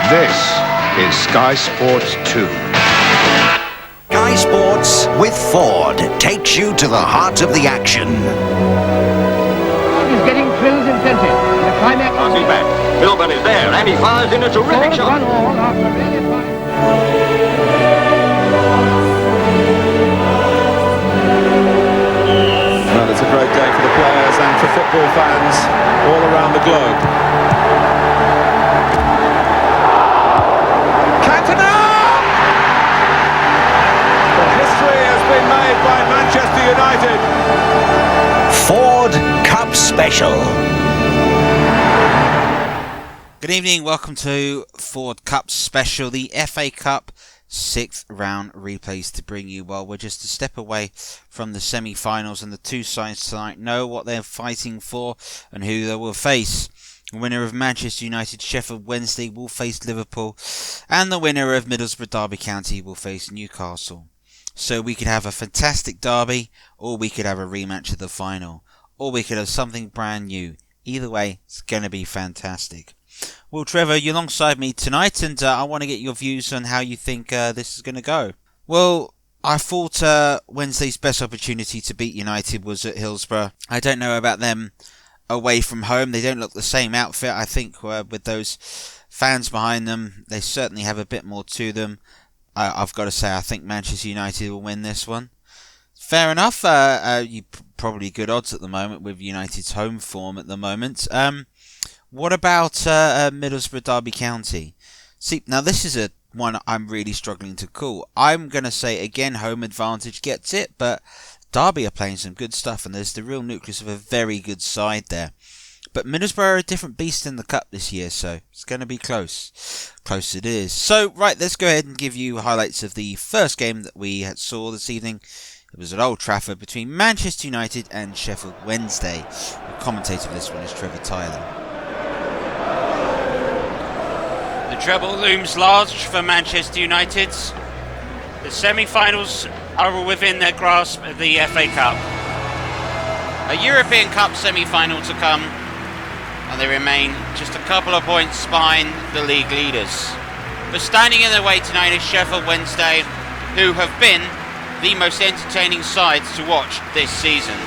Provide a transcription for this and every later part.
This is Sky Sports 2. Sky Sports with Ford takes you to the heart of the action. He's getting thrills in plenty. The climax. Passing back. Milburn is there, and he fires in a terrific shot. 1-1 after a really fine. Well, it's a great day for the players and for football fans all around the globe. Cantona! The history has been made by Manchester United. Ford Cup Special. Good evening, welcome to Ford Cup Special, the FA Cup 6th round replays to bring you. Well, we're just a step away from the semi-finals, and the two sides tonight know what they're fighting for and who they will face. The winner of Manchester United Sheffield Wednesday will face Liverpool, and the winner of Middlesbrough Derby County will face Newcastle. So we could have a fantastic derby, or we could have a rematch of the final, or we could have something brand new. Either way, it's going to be fantastic. Well, Trevor, you're alongside me tonight, and I want to get your views on how you think this is going to go. Well, I thought Wednesday's best opportunity to beat United was at Hillsborough. I don't know about them away from home. They don't look the same outfit. I think with those fans behind them, they certainly have a bit more to them. I've got to say, I think Manchester United will win this one. Fair enough. You probably good odds at the moment with United's home form at the moment. What about Middlesbrough Derby County? See, now this is a one I'm really struggling to call. I'm going to say, again, home advantage gets it, but Derby are playing some good stuff, and there's the real nucleus of a very good side there. But Middlesbrough are a different beast in the Cup this year, so it's going to be close. Close it is. So, right, let's go ahead and give you highlights of the first game that we saw this evening. It was at Old Trafford between Manchester United and Sheffield Wednesday. The commentator for this one is Trevor Tyler. The treble looms large for Manchester United. The semi-finals are within their grasp of the FA Cup. A European Cup semi-final to come, and they remain just a couple of points behind the league leaders. But standing in their way tonight is Sheffield Wednesday, who have been the most entertaining sides to watch this season.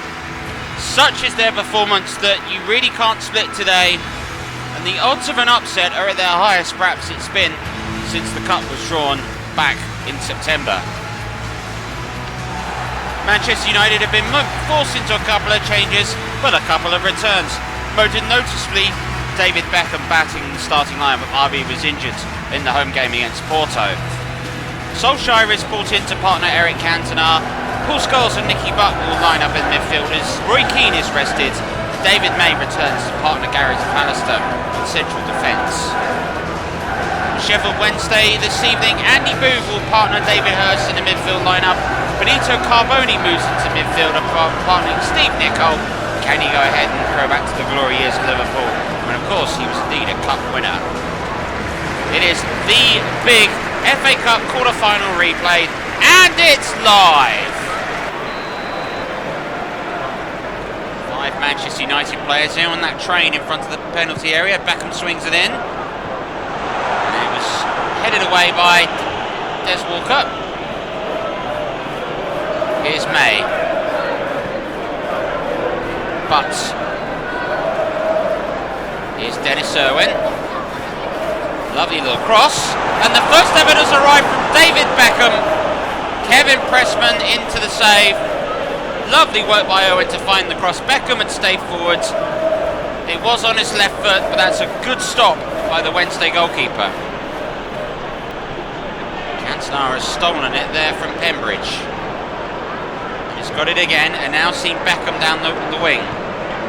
Such is their performance that you really can't split today, and the odds of an upset are at their highest perhaps it's been since the Cup was drawn back in September. Manchester United have been forced into a couple of changes, but a couple of returns. Most noticeably, David Beckham batting the starting line, but RB was injured in the home game against Porto. Solskjaer is brought in to partner Eric Cantona. Paul Scholes and Nicky Butt will line up in midfielders. Roy Keane is rested. David May returns to partner Gareth Pallister in central defence. Sheffield Wednesday this evening, Andy Booth will partner David Hurst in the midfield lineup. Benito Carboni moves into midfield and partnering Steve Nicol. Can he go ahead and throw back to the glory years of Liverpool? And of course, he was indeed a cup winner. It is the big FA Cup quarter-final replay, and it's live! 5 Manchester United players in on that train in front of the penalty area. Beckham swings it in. And it was headed away by Des Walker. Here's May. But here's Dennis Irwin. Lovely little cross. And the first evidence arrived from David Beckham. Kevin Pressman into the save. Lovely work by Owen to find the cross. Beckham had stayed forward. It was on his left foot, but that's a good stop by the Wednesday goalkeeper. Cantona has stolen it there from Pembridge. He's got it again, and now seen Beckham down the wing.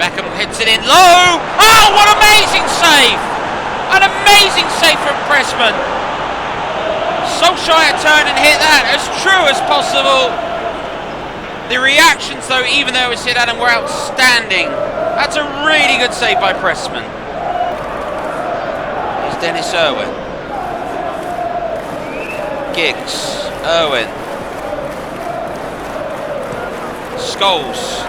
Beckham hits it in low. Oh, what an amazing save! An amazing save from Pressman. Solskjaer turned and hit that as true as possible. The reactions, though, even though it was hit at him, were outstanding. That's a really good save by Pressman. Here's Dennis Irwin. Giggs. Irwin. Scholes.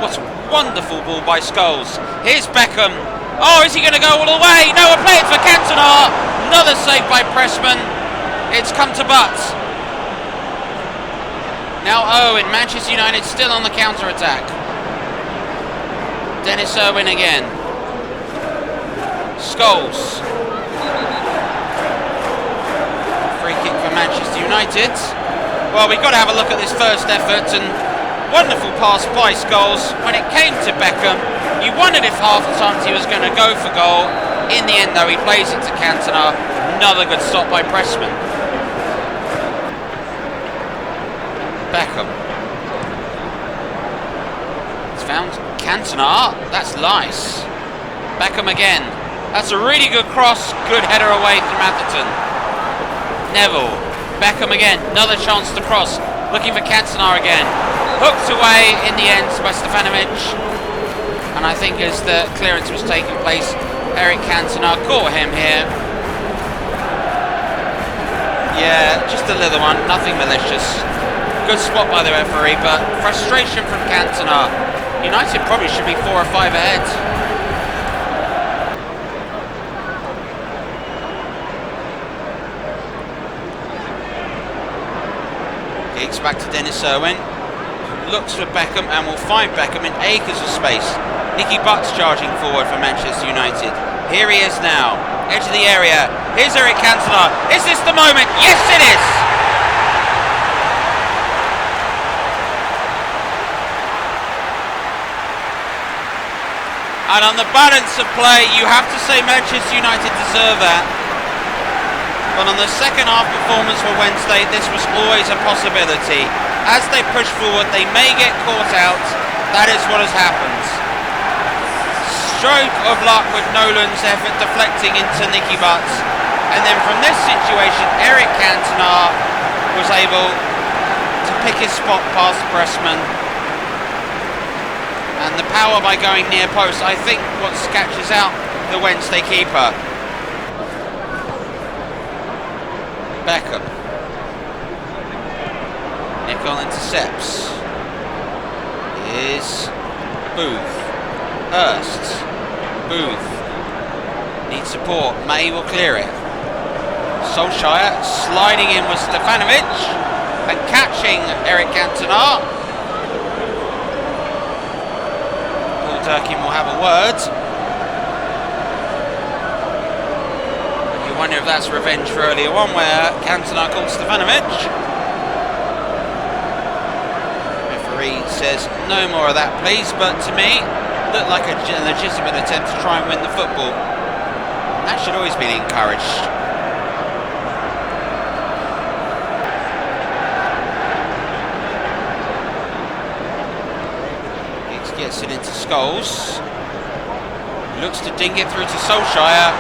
What a wonderful ball by Scholes. Here's Beckham. Oh, is he going to go all the way? No, we're playing for Cantona. Another save by Pressman. It's come to Butts. Now Owen, Manchester United still on the counter-attack. Dennis Irwin again. Scholes. Free kick for Manchester United. Well, we've got to have a look at this first effort, and wonderful pass by Scholes. When it came to Beckham, you wondered if half the time he was going to go for goal. In the end, though, he plays it to Cantona. Another good stop by Pressman. Beckham. It's found Cantona. That's nice. Beckham again. That's a really good cross. Good header away from Atherton. Neville. Beckham again. Another chance to cross. Looking for Cantona again. Hooked away in the end by Stefanovic. And I think as the clearance was taking place, Eric Cantona caught him here. Yeah, just a little one. Nothing malicious. Good spot by the referee, but frustration from Cantona. United probably should be 4 or 5 ahead. Gigs back to Dennis Irwin. Looks for Beckham and will find Beckham in acres of space. Nicky Butt's charging forward for Manchester United. Here he is now. Edge of the area. Here's Eric Cantona. Is this the moment? Yes, it is! And on the balance of play, you have to say Manchester United deserve that. But on the second half performance for Wednesday, this was always a possibility. As they push forward, they may get caught out. That is what has happened. Stroke of luck with Nolan's effort deflecting into Nicky Butt. And then from this situation, Eric Cantona was able to pick his spot past Pressman. And the power by going near post, I think, what catches out the Wednesday keeper. Beckham. Nicol intercepts. Here's Booth. Hurst. Booth. Needs support. May will clear it. Solskjaer sliding in with Stefanovic and catching Eric Cantona. Durkin will have a word. You wonder if that's revenge for earlier on where Cantona called Stefanovic. Referee says no more of that please, but to me looked like a legitimate attempt to try and win the football. That should always be encouraged. Gets it into Scholes. Looks to ding it through to Solskjaer.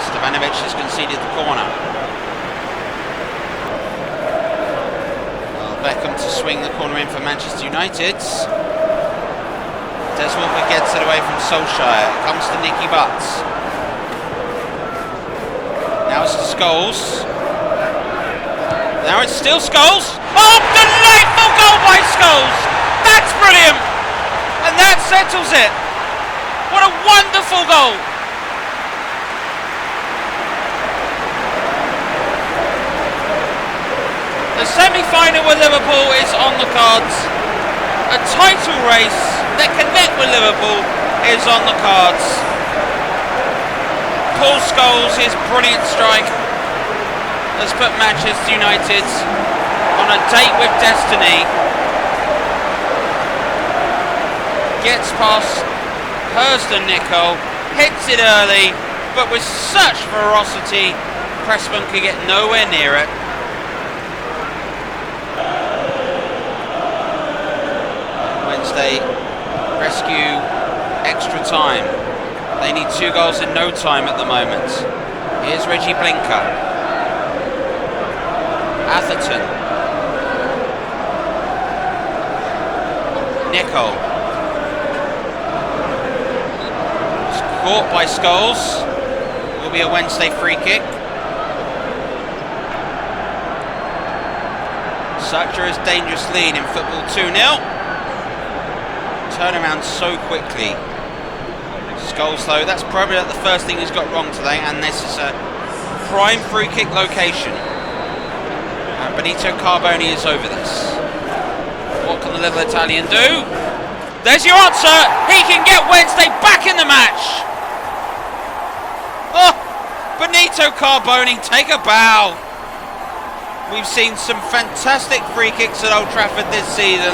Stefanovic has conceded the corner. Well, Beckham to swing the corner in for Manchester United. Des Walker gets it away from Solskjaer. It comes to Nicky Butt. Now it's to Scholes. Now it's still Scholes. Oh, delightful goal by Scholes! That's brilliant! And that settles it. What a wonderful goal. The semi-final with Liverpool is on the cards. A title race that connect with Liverpool is on the cards. Paul Scholes, his brilliant strike, has put Manchester United on a date with destiny. Gets past Hurst and Nicol, hits it early, but with such ferocity, Pressman could get nowhere near it. Wednesday rescue extra time. They need 2 goals in no time at the moment. Here's Reggie Blinker. Atherton. Nicol. Caught by Scholes. Will be a Wednesday free kick. Such a dangerous lead in football, 2-0. Turn around so quickly. Scholes though, that's probably the first thing he's got wrong today, and this is a prime free kick location. And Benito Carboni is over this. What can the little Italian do? There's your answer! He can get Wednesday back in the match! Oh! Benito Carboni, take a bow! We've seen some fantastic free kicks at Old Trafford this season.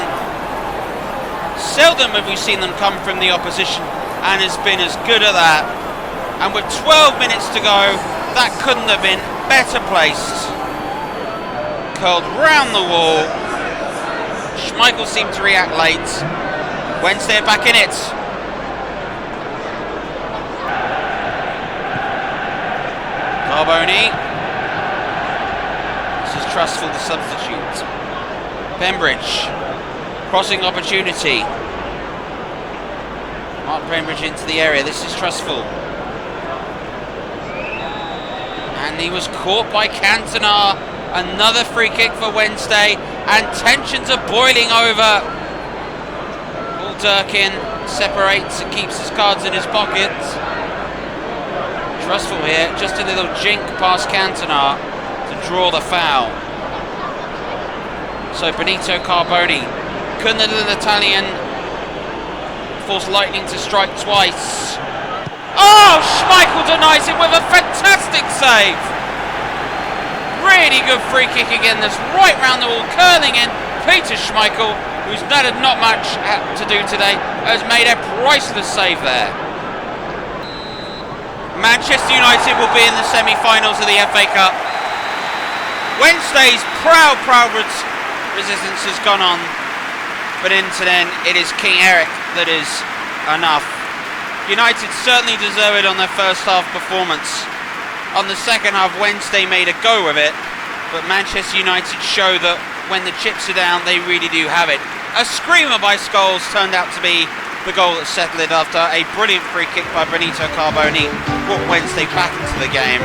Seldom have we seen them come from the opposition, and has been as good at that. And with 12 minutes to go, that couldn't have been better placed. Curled round the wall. Schmeichel seemed to react late. Wednesday are back in it. Carboni. This is Trustful, the substitute. Pembridge. Crossing opportunity. Mark Pembridge into the area. This is Trustful. And he was caught by Cantona. Another free kick for Wednesday. And tensions are boiling over. Paul Durkin separates and keeps his cards in his pocket. Trustful here. Just a little jink past Cantona to draw the foul. So Benito Carboni. Couldn't the little Italian force lightning to strike twice? Oh, Schmeichel denies it with a fantastic save. Really good free kick again. That's right round the wall, curling in. Peter Schmeichel, who's had not much to do today, has made a priceless save there. Manchester United will be in the semi-finals of the FA Cup. Wednesday's proud resistance has gone on. But into then, it is King Eric that is enough. United certainly deserve it on their first half performance. On the second half, Wednesday made a go of it. But Manchester United show that when the chips are down, they really do have it. A screamer by Scholes turned out to be the goal that settled it after a brilliant free kick by Benito Carboni. Brought Wednesday back into the game.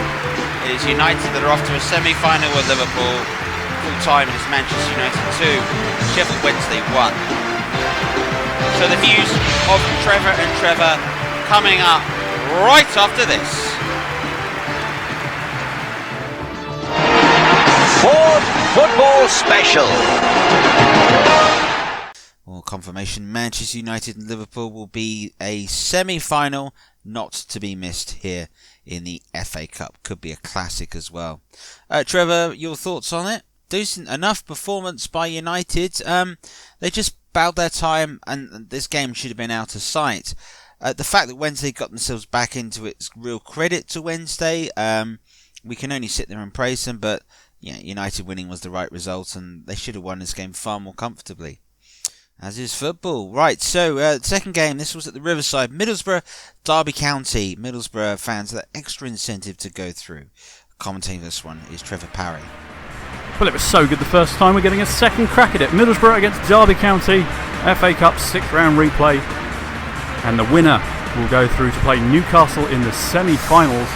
It is United that are off to a semi-final with Liverpool. Full time it is Manchester United 2, Sheffield Wednesday 1. So the views of Trevor and Trevor coming up right after this. Ford Football Special. Well, confirmation, Manchester United and Liverpool will be a semi-final not to be missed here in the FA Cup. Could be a classic as well. Trevor, your thoughts on it? Decent enough performance by United. They just bowed their time and this game should have been out of sight. The fact that Wednesday got themselves back into it's real credit to Wednesday. We can only sit there and praise them, but yeah, United winning was the right result and they should have won this game far more comfortably. As is football. Right, so second game, this was at the Riverside. Middlesbrough, Derby County. Middlesbrough fans have extra incentive to go through. Commentating this one is Trevor Parry. Well, it was so good the first time, we're getting a second crack at it. Middlesbrough against Derby County, FA Cup 6th round replay. And the winner will go through to play Newcastle in the semi-finals.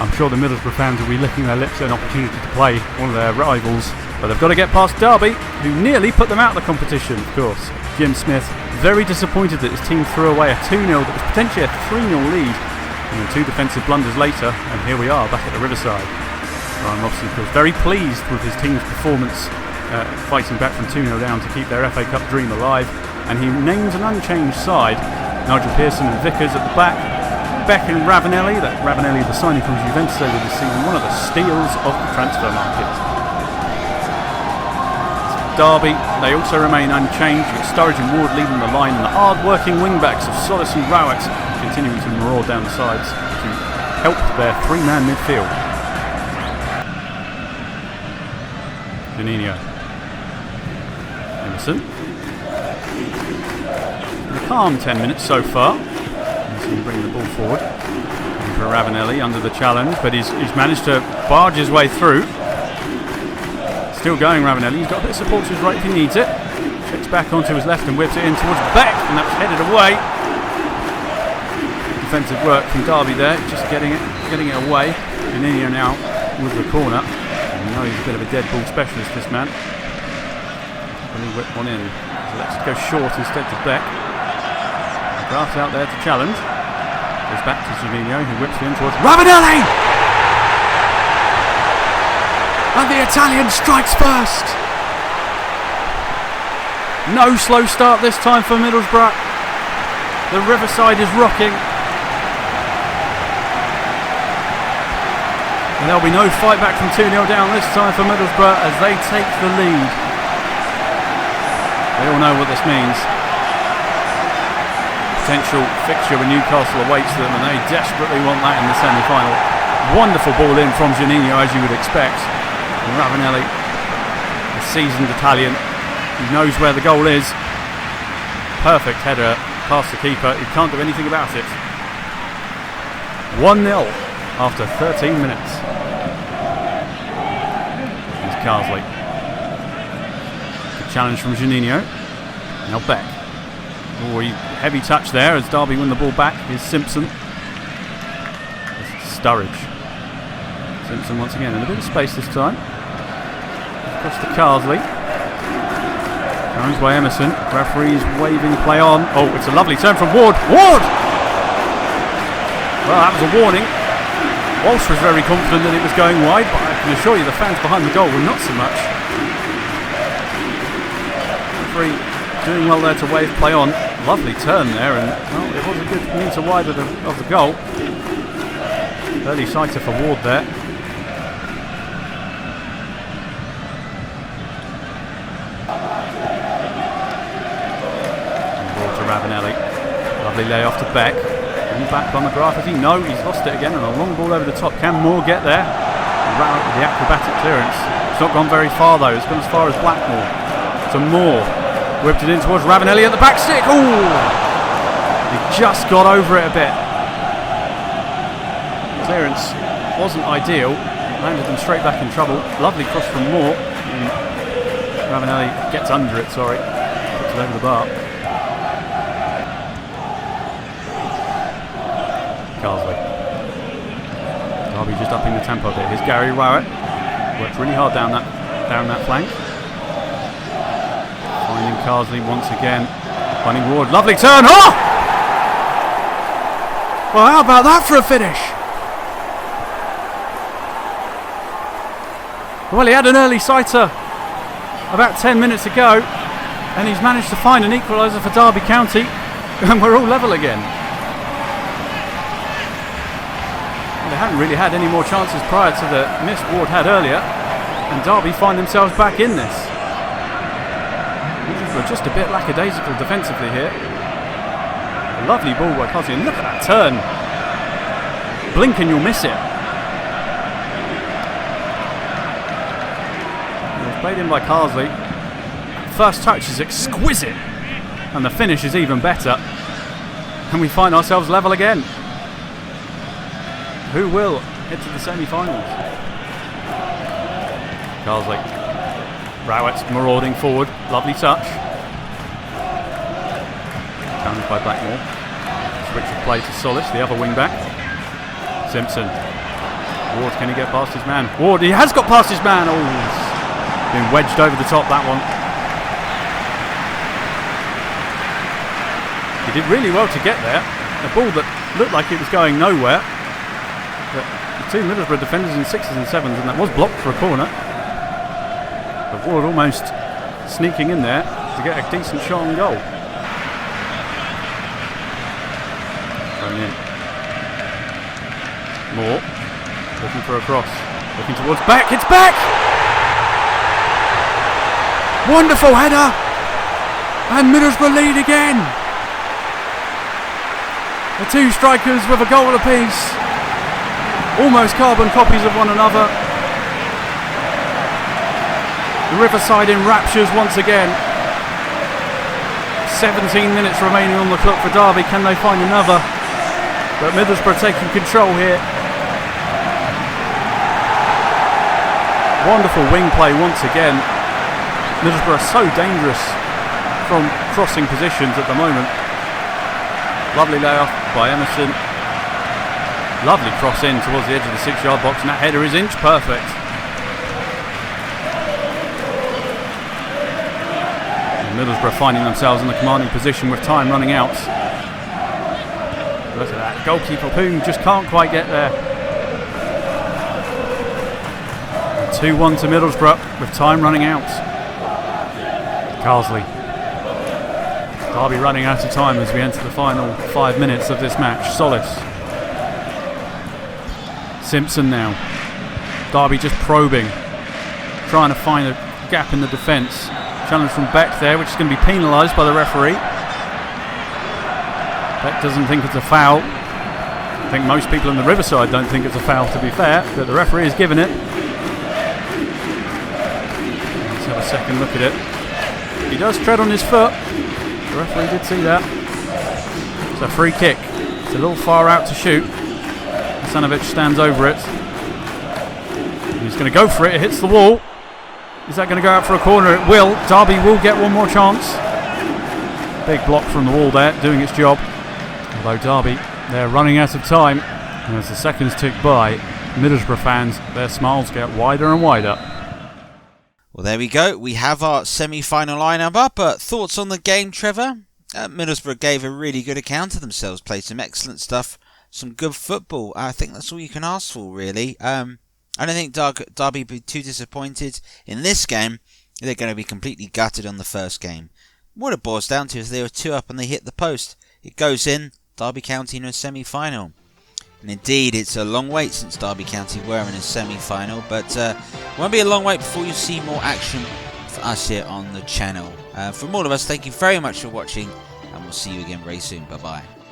I'm sure the Middlesbrough fans will be licking their lips at an opportunity to play one of their rivals. But they've got to get past Derby, who nearly put them out of the competition, of course. Jim Smith, very disappointed that his team threw away a 2-0 that was potentially a 3-0 lead. And then 2 defensive blunders later, and here we are back at the Riverside. Ryan Robson feels very pleased with his team's performance, fighting back from 2-0 down to keep their FA Cup dream alive. And he names an unchanged side. Nigel Pearson and Vickers at the back. Beck and Ravanelli, the signing from Juventus over this season, one of the steals of the transfer market. Derby, they also remain unchanged. You've got Sturridge and Ward leading the line, and the hard-working wing-backs of Solis and Rowett continuing to maraud down the sides to help their 3-man midfield. Janino. Emerson. A calm 10 minutes so far. He's bringing the ball forward. And for Ravanelli under the challenge, but he's managed to barge his way through. Still going, Ravanelli. He's got a bit of support to his right if he needs it. Checks back onto his left and whips it in towards Beck, and that's headed away. Defensive work from Derby there, just getting it away. Janino now with the corner. You know he's a bit of a dead ball specialist, this man. Really whip one in. So let's go short instead to Beck. Graft's out there to challenge. Goes back to Janino, who whips it in towards Ravanelli! And the Italian strikes first. No slow start this time for Middlesbrough. The Riverside is rocking. And there'll be no fight back from 2-0 down this time for Middlesbrough as they take the lead. They all know what this means. Potential fixture with Newcastle awaits them, and they desperately want that in the semi-final. Wonderful ball in from Juninho, as you would expect. And Ravanelli, a seasoned Italian, who knows where the goal is. Perfect header past the keeper. He can't do anything about it. 1-0 after 13 minutes. Here's Carsley. Good challenge from Juninho. Now Beck. Oh, heavy touch there as Derby win the ball back. Here's Simpson. Sturridge. Simpson once again in a bit of space this time. Across to Carsley. Challenged by Emerson. Referee's waving play on. Oh, it's a lovely turn from Ward. Ward! Well, that was a warning. Walsh was very confident that it was going wide, but I can assure you the fans behind the goal were not so much. Referee doing well there to wave play on. Lovely turn there, and well, it was a good meter wide of the goal. Early sighter for Ward there. Ball to Ravanelli. Lovely layoff to Beck. And back by McGrath. Has he? No, he's lost it again, and a long ball over the top. Can Moore get there? Rout with the acrobatic clearance. It's not gone very far though. It's gone as far as Blackmore. To Moore. Whipped it in towards Ravanelli at the back stick. Ooh! He just got over it a bit. Clearance wasn't ideal. Landed them straight back in trouble. Lovely cross from Moore. And Ravanelli gets under it, sorry. Puts it over the bar. Carsley. Derby just upping the tempo a bit. Here's Gary Rowett. Worked really hard down that flank. Finding Carsley once again. Finding Ward. Lovely turn. Oh! Well, how about that for a finish? Well, he had an early sighter about 10 minutes ago, and he's managed to find an equaliser for Derby County, and we're all level again. They hadn't really had any more chances prior to the miss Ward had earlier, and Derby find themselves back in this. We're just a bit lackadaisical defensively here. A lovely ball by Carsley, and look at that turn. Blink and you'll miss it. It's played in by Carsley. First touch is exquisite, and the finish is even better. And we find ourselves level again. Who will head to the semi-finals? Carsley. Rowett's marauding forward. Lovely touch. Challenged by Blackmore. Switch of play to Solis, the other wing back. Simpson. Ward, can he get past his man? Ward, he has got past his man. Oh, he's been wedged over the top, that one. He did really well to get there. A ball that looked like it was going nowhere. But the two Middlesbrough defenders in 6s and 7s, and that was blocked for a corner. But Ward almost sneaking in there to get a decent shot on goal. Thrown in. Moore looking for a cross, looking towards Beck. It's Beck! Wonderful header, and Middlesbrough lead again. The two strikers with a goal apiece, almost carbon copies of one another. The Riverside in raptures once again. 17 minutes remaining on the clock for Derby. Can they find another? But Middlesbrough taking control here. Wonderful wing play once again. Middlesbrough are so dangerous from crossing positions at the moment. Lovely layoff by Emerson. Lovely cross in towards the edge of the 6-yard box, and that header is inch perfect. And Middlesbrough finding themselves in the commanding position with time running out. Look at that, goalkeeper Poon just can't quite get there. 2-1 to Middlesbrough with time running out. Carsley. Derby running out of time as we enter the final 5 minutes of this match. Solis. Simpson now. Derby just probing, trying to find a gap in the defence. Challenge from Beck there, which is going to be penalised by the referee. Beck doesn't think it's a foul. I think most people in the Riverside don't think it's a foul, to be fair, but the referee has given it. Let's have a second look at it. He does tread on his foot. The referee did see that. It's a free kick. It's a little far out to shoot. Hasanovic stands over it. He's going to go for it. It hits the wall. Is that going to go out for a corner? It will. Derby will get one more chance. Big block from the wall there, doing its job. Although Derby, they're running out of time. And as the seconds tick by, Middlesbrough fans, their smiles get wider and wider. Well, there we go. We have our semi-final lineup up. But thoughts on the game, Trevor? Middlesbrough gave a really good account of themselves. Played some excellent stuff. Some good football. I think that's all you can ask for, really. I don't think Derby will be too disappointed in this game. They're going to be completely gutted on the first game. What it boils down to is they were 2 up and they hit the post. It goes in. Derby County in a semi-final. And indeed, it's a long wait since Derby County were in a semi-final, but it won't be a long wait before you see more action for us here on the channel. From all of us, thank you very much for watching, and we'll see you again very soon. Bye-bye.